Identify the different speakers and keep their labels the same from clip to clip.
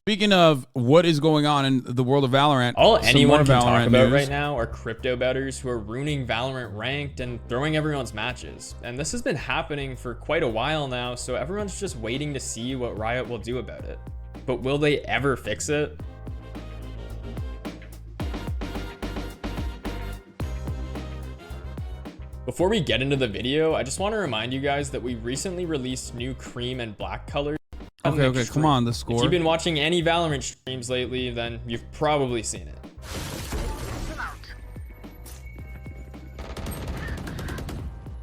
Speaker 1: Speaking of what is going on in the world of Valorant,
Speaker 2: all anyone can talk about
Speaker 1: news
Speaker 2: right now are crypto bettors who are ruining Valorant ranked and throwing everyone's matches. And this has been happening for quite a while now, so everyone's just waiting to see what Riot will do about it. But will they ever fix it? Before we get into the video, I just want to remind you guys that we recently released new cream and black colors.
Speaker 1: Okay, come on, the score.
Speaker 2: If you've been watching any Valorant streams lately, then you've probably seen it.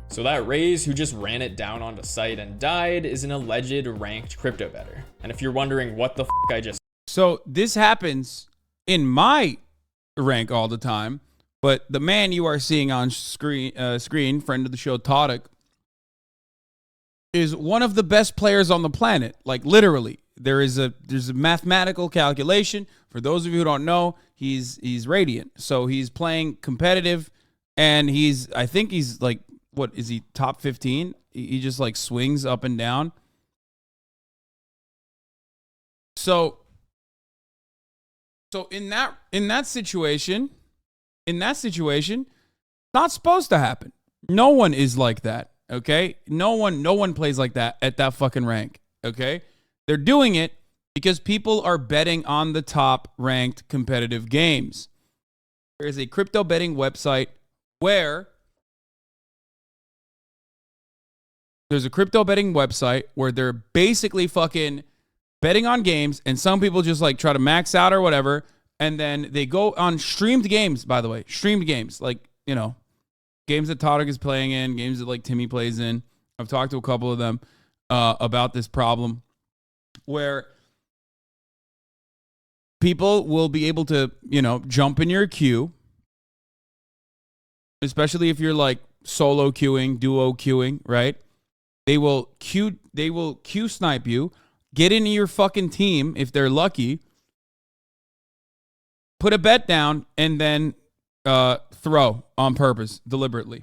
Speaker 2: So that Raze, who just ran it down onto site and died, is an alleged ranked crypto bettor. And if you're wondering what the f I just...
Speaker 1: So this happens in my rank all the time, but the man you are seeing on screen, friend of the show, Todek, is one of the best players on the planet. Like literally, there's a mathematical calculation. For those of you who don't know, he's Radiant, so he's playing competitive, and I think he's like, what is he, top 15? He just like swings up and down. So in that situation, not supposed to happen. No one is like that. Okay, no one plays like that at that fucking rank. Okay, they're doing it because people are betting on the top ranked competitive games. There is a crypto betting website where they're basically fucking betting on games, and some people just like try to max out or whatever, and then they go on streamed games. By the way, streamed games, like, you know, games that Todek is playing in, games that like Timmy plays in. I've talked to a couple of them about this problem where people will be able to, you know, jump in your queue, especially if you're like solo queuing, duo queuing, right? They will queue snipe you, get into your fucking team if they're lucky, put a bet down, and then throw on purpose, deliberately.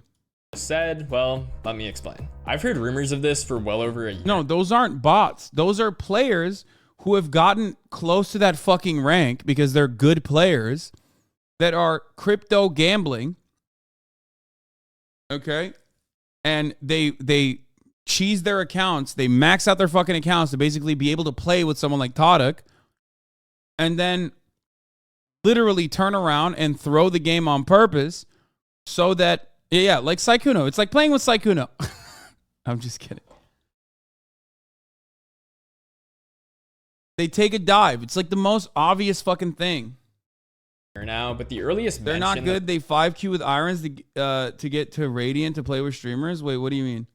Speaker 2: Said, well, let me explain. I've heard rumors of this for well over a year.
Speaker 1: No, those aren't bots. Those are players who have gotten close to that fucking rank because they're good players that are crypto gambling. Okay? And they cheese their accounts. They max out their fucking accounts to basically be able to play with someone like Todek, and then literally turn around and throw the game on purpose so that, yeah, like Sykkuno. It's like playing with Sykkuno. I'm just kidding. They take a dive. It's like the most obvious fucking thing.
Speaker 2: Now, but the earliest
Speaker 1: they're not good. They 5Q with irons to get to Radiant to play with streamers. Wait, what do you mean?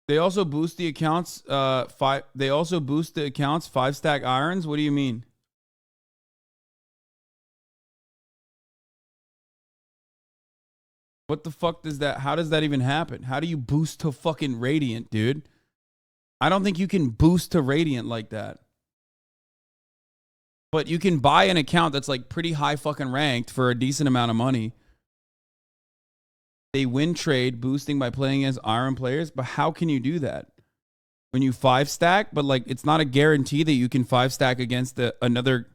Speaker 1: They also boost the accounts. They also boost the accounts 5-stack irons. What do you mean? What the fuck does that? How does that even happen? How do you boost to fucking Radiant, dude? I don't think you can boost to Radiant like that. But you can buy an account that's like pretty high fucking ranked for a decent amount of money. They win trade boosting by playing as iron players, but how can you do that? When you 5-stack, but like it's not a guarantee that you can 5-stack against another.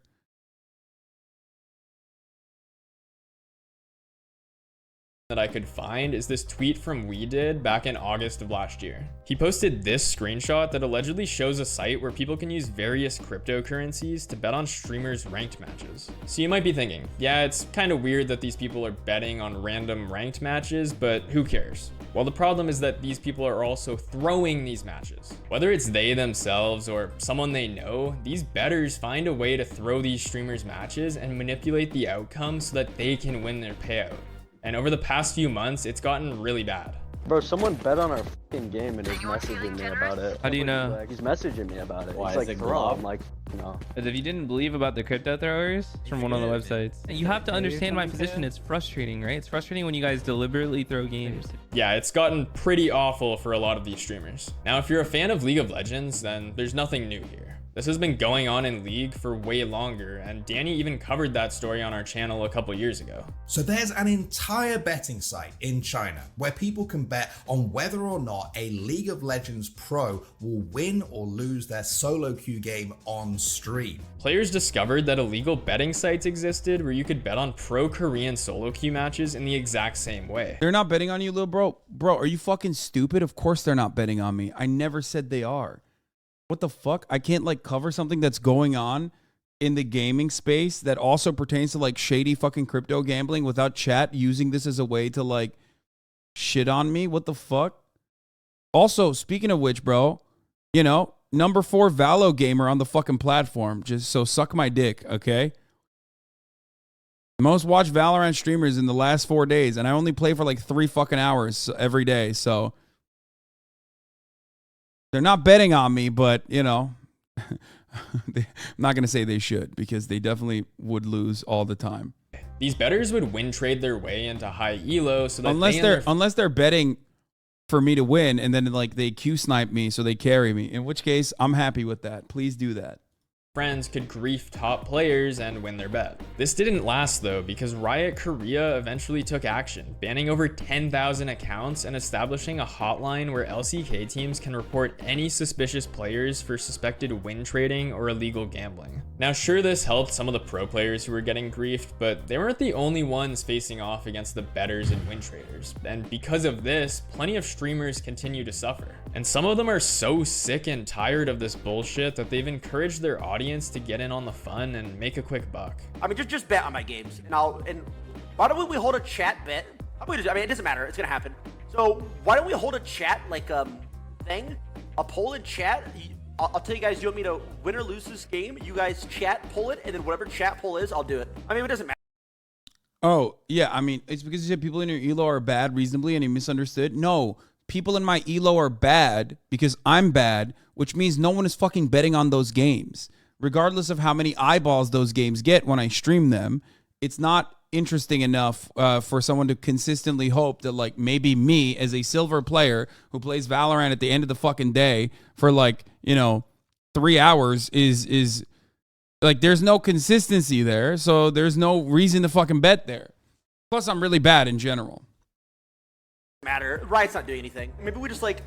Speaker 2: That I could find is this tweet from We Did back in August of last year. He posted this screenshot that allegedly shows a site where people can use various cryptocurrencies to bet on streamers' ranked matches. So you might be thinking, yeah, it's kind of weird that these people are betting on random ranked matches, but who cares? Well, the problem is that these people are also throwing these matches. Whether it's they themselves or someone they know, these bettors find a way to throw these streamers' matches and manipulate the outcome so that they can win their payout. And over the past few months, it's gotten really bad.
Speaker 3: Bro, someone bet on our fucking game and is messaging me about it.
Speaker 4: How do you know?
Speaker 3: Like, he's messaging me about it.
Speaker 4: Why,
Speaker 3: he's
Speaker 4: is
Speaker 3: like,
Speaker 4: it
Speaker 3: bro,
Speaker 4: Glob?
Speaker 3: I'm like, no.
Speaker 4: As if you didn't believe about the crypto throwers from one of the websites. You have to understand my position. It's frustrating, right? It's frustrating when you guys deliberately throw games.
Speaker 2: Yeah, it's gotten pretty awful for a lot of these streamers. Now, if you're a fan of League of Legends, then there's nothing new here. This has been going on in League for way longer, and Danny even covered that story on our channel a couple years ago.
Speaker 5: So there's an entire betting site in China where people can bet on whether or not a League of Legends pro will win or lose their solo queue game on stream.
Speaker 2: Players discovered that illegal betting sites existed where you could bet on pro Korean solo queue matches in the exact same way.
Speaker 1: They're not betting on you, little bro. Bro, are you fucking stupid? Of course they're not betting on me. I never said they are. What the fuck? I can't like cover something that's going on in the gaming space that also pertains to like shady fucking crypto gambling without chat using this as a way to like shit on me. What the fuck? Also, speaking of which, bro, you know, number 4 Valo gamer on the fucking platform. Just so suck my dick, okay? Most watched Valorant streamers in the last 4 days, and I only play for like 3 fucking hours every day, so they're not betting on me, but, you know, I'm not going to say they should because they definitely would lose all the time.
Speaker 2: These bettors would win trade their way into high elo so that
Speaker 1: unless they're betting for me to win and then like they Q snipe me so they carry me, in which case I'm happy with that. Please do that.
Speaker 2: friends could grief top players and win their bet. This didn't last though, because Riot Korea eventually took action, banning over 10,000 accounts and establishing a hotline where LCK teams can report any suspicious players for suspected win trading or illegal gambling. Now sure, this helped some of the pro players who were getting griefed, but they weren't the only ones facing off against the bettors and win traders. And because of this, plenty of streamers continue to suffer. And some of them are so sick and tired of this bullshit that they've encouraged their audience to get in on the fun and make a quick buck.
Speaker 6: I mean, just bet on my games. And why don't we hold a chat bet? I mean, it doesn't matter. It's gonna happen. So why don't we hold a chat like thing, a poll in chat? I'll tell you guys. You want me to win or lose this game? You guys chat, poll it, and then whatever chat poll is, I'll do it. I mean, it doesn't matter.
Speaker 1: Oh yeah, I mean, it's because you said people in your elo are bad reasonably, and he misunderstood. No, people in my elo are bad because I'm bad, which means no one is fucking betting on those games. Regardless of how many eyeballs those games get when I stream them, it's not interesting enough for someone to consistently hope that like maybe me as a silver player who plays Valorant at the end of the fucking day for like, you know, 3 hours is like, there's no consistency there. So there's no reason to fucking bet there. Plus I'm really bad in general.
Speaker 6: Matter. Riot's not doing anything. Maybe we just like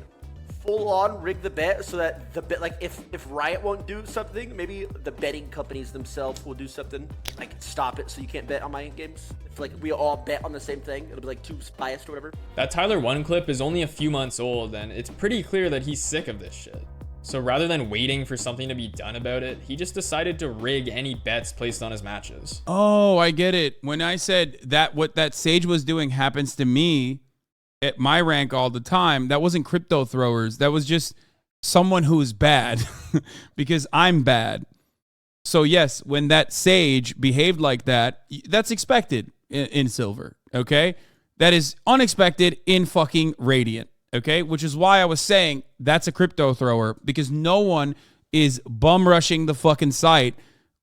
Speaker 6: full on rig the bet so that the bet, like if Riot won't do something, maybe the betting companies themselves will do something, like stop it so you can't bet on my games. If like we all bet on the same thing, it'll be like too biased or whatever.
Speaker 2: That Tyler 1 clip is only a few months old, and it's pretty clear that he's sick of this shit. So rather than waiting for something to be done about it, he just decided to rig any bets placed on his matches.
Speaker 1: Oh, I get it. When I said that what that Sage was doing happens to me at my rank all the time, that wasn't crypto throwers. That was just someone who is bad because I'm bad. So yes, when that Sage behaved like that, that's expected in Silver, okay? That is unexpected in fucking Radiant, okay? Which is why I was saying that's a crypto thrower, because no one is bum rushing the fucking site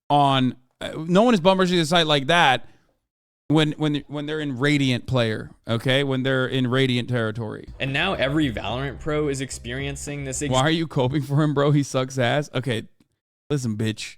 Speaker 1: on, no one is bum rushing the site like that when they're in Radiant player, okay? When they're in Radiant territory.
Speaker 2: And now every Valorant pro is experiencing this.
Speaker 1: Why are you coping for him, bro? He sucks ass. Okay, listen, bitch.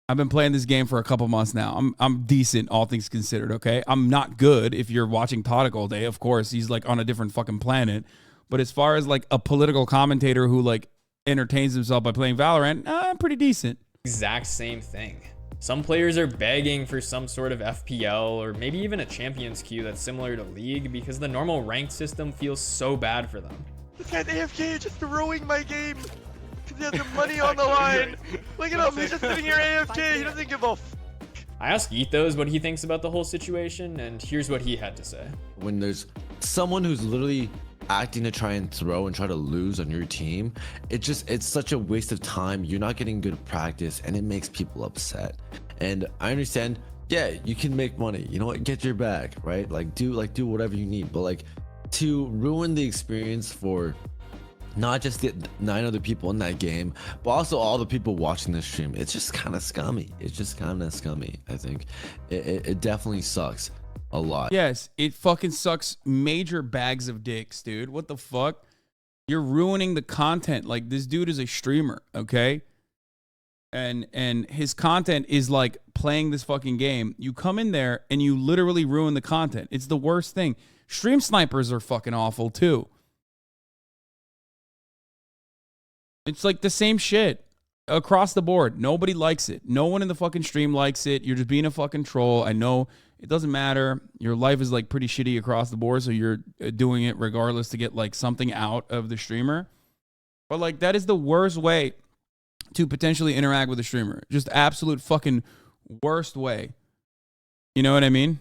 Speaker 1: I've been playing this game for a couple months now. I'm decent, all things considered, okay? I'm not good if you're watching Todic all day. Of course, he's like on a different fucking planet. But as far as like a political commentator who like entertains himself by playing Valorant, I'm pretty decent.
Speaker 2: Exact same thing. Some players are begging for some sort of FPL or maybe even a champions queue that's similar to League because the normal ranked system feels so bad for them.
Speaker 7: This guy's AFK just throwing my game because he has the money on the line. Look at him, he's just sitting here AFK. He doesn't give a f.
Speaker 2: I asked Ethos what he thinks about the whole situation, and here's what he had to say.
Speaker 8: When there's someone who's literally acting to try and throw and try to lose on your team, it's such a waste of time. You're not getting good practice and it makes people upset. And I understand, yeah, you can make money, you know what, get your bag, right? Like do whatever you need, but like to ruin the experience for not just the 9 other people in that game, but also all the people watching the stream, it's just kind of scummy. It's just kind of scummy. I think it definitely sucks a lot.
Speaker 1: Yes, it fucking sucks major bags of dicks, dude. What the fuck? You're ruining the content. Like, this dude is a streamer, okay? and his content is like playing this fucking game. You come in there and you literally ruin the content. It's the worst thing. Stream snipers are fucking awful too. It's like the same shit across the board. Nobody likes it. No one in the fucking stream likes it. You're just being a fucking troll. I know it doesn't matter. Your life is like pretty shitty across the board, so you're doing it regardless to get like something out of the streamer. But like that is the worst way to potentially interact with a streamer. Just absolute fucking worst way. You know what I mean?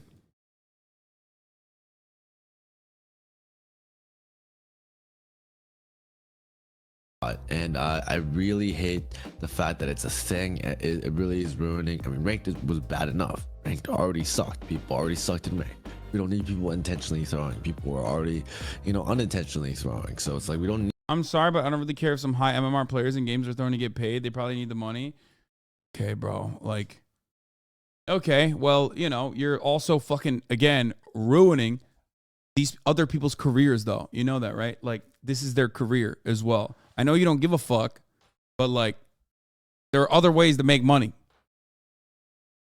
Speaker 8: And I really hate the fact that it's a thing. It really is ruining. I mean, ranked was bad enough. Ranked already sucked. People already sucked in ranked. We don't need people intentionally throwing. People were already, unintentionally throwing. So it's like we don't need.
Speaker 1: I'm sorry, but I don't really care if some high MMR players in games are throwing to get paid. They probably need the money. Okay, bro. Like, okay, well, you're also fucking, again, ruining these other people's careers, though. You know that, right? Like, this is their career as well. I know you don't give a fuck, but, like, there are other ways to make money.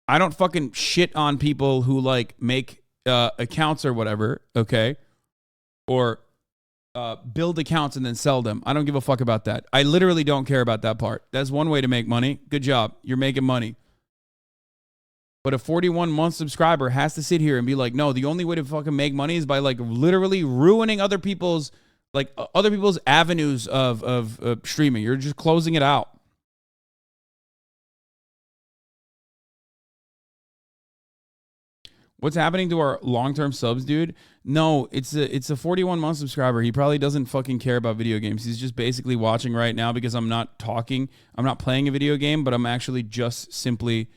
Speaker 1: I don't fucking shit on people who, like, make accounts or whatever, okay? Or build accounts and then sell them. I don't give a fuck about that. I literally don't care about that part. That's one way to make money. Good job. You're making money. But a 41-month subscriber has to sit here and be like, no, the only way to fucking make money is by like literally ruining other people's avenues of streaming. You're just closing it out. What's happening to our long-term subs, dude? No, it's a 41-month subscriber. He probably doesn't fucking care about video games. He's just basically watching right now because I'm not talking. I'm not playing a video game, but I'm actually just simply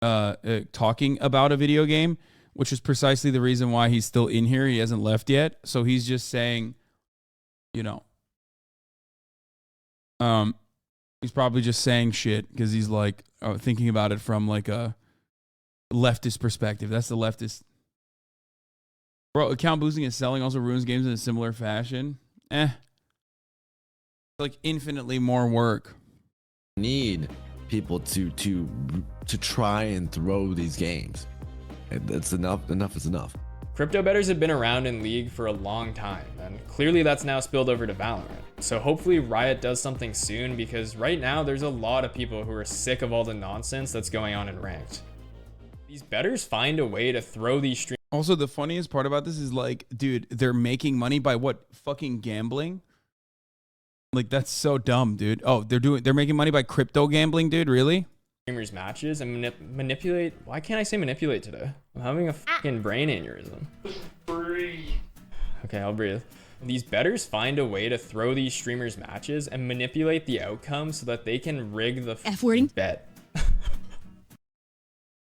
Speaker 1: talking about a video game, which is precisely the reason why he's still in here. He hasn't left yet. So he's just saying, he's probably just saying shit because he's like thinking about it from like a leftist perspective. That's the leftist. Bro, account boosting and selling also ruins games in a similar fashion. Like infinitely more work.
Speaker 8: Need people to try and throw these games. That's enough. Enough is enough.
Speaker 2: Crypto bettors have been around in League for a long time, and clearly that's now spilled over to Valorant. So hopefully Riot does something soon, because right now there's a lot of people who are sick of all the nonsense that's going on in Ranked. These bettors find a way to throw these streams.
Speaker 1: Also, the funniest part about this is like, dude, they're making money by what? Fucking gambling? Like, that's so dumb, dude. Oh, they're making money by crypto gambling, dude? Really?
Speaker 2: Streamers matches and manipulate. Why can't I say manipulate today? I'm having a fucking brain aneurysm. Breathe. Okay, I'll breathe. These bettors find a way to throw these streamers matches and manipulate the outcome so that they can rig the
Speaker 9: F-wording
Speaker 2: bet.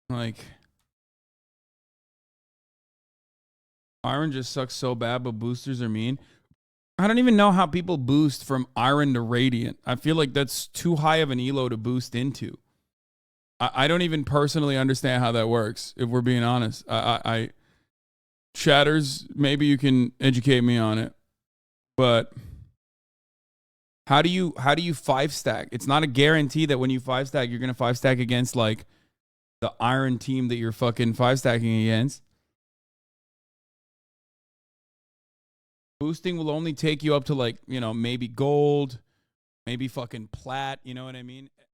Speaker 1: Like, Iron just sucks so bad, but boosters are mean. I don't even know how people boost from Iron to Radiant. I feel like that's too high of an elo to boost into. I don't even personally understand how that works, if we're being honest. I Chatters, maybe you can educate me on it. But how do you 5-stack? It's not a guarantee that when you 5-stack, you're going to 5-stack against like the Iron team that you're fucking 5-stacking against. Boosting will only take you up to like, maybe gold, maybe fucking plat, you know what I mean?